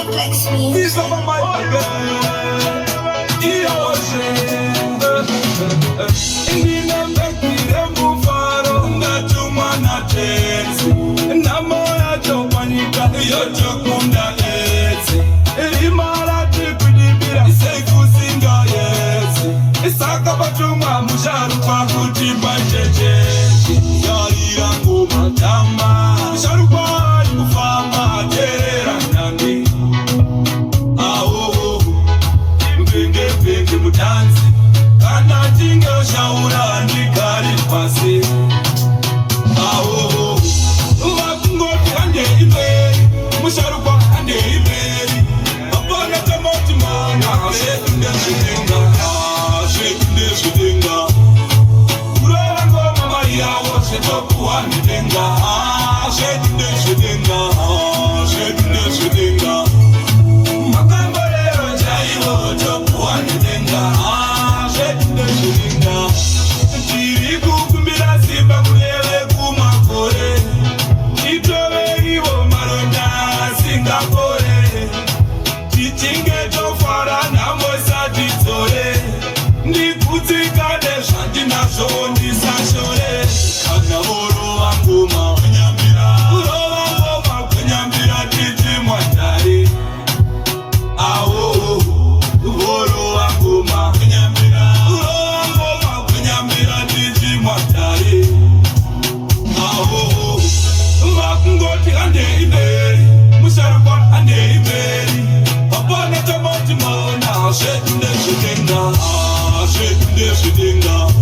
Flex me. These are my Indina mbekire mufaro ngatuma na tenzi namo yacho panika yocho kunda ezi ilimara tikudibira isekusinga yezi isaka batuma musharupa kutimba jejeji yarira ngoma tama musharupa kufama terera nandi awo imbenge mutanzi kana tinge ushaura ndikari pasi awo vakungoti ande imberi musharukwa ande imberi apana tamoti mana zvedu ndezvidenga kurova ngoma mari yavo zvetokuwa nedenga zvedu ndezvidenga makamborero chaivo tokuwa nedenga tiri kukumbira simba kuneve kumakore titove ivo maronda asingapore tichinge tofara namosati dzore ndikutsikane zvandinazvo ndisashore kana vorova ngoma kurova ngoma kwenyambira titi mwatare awo vorova ngoma vakungoti ande imberi musharukwa ande imberi apana tamoti maona zvedu ndezvidenga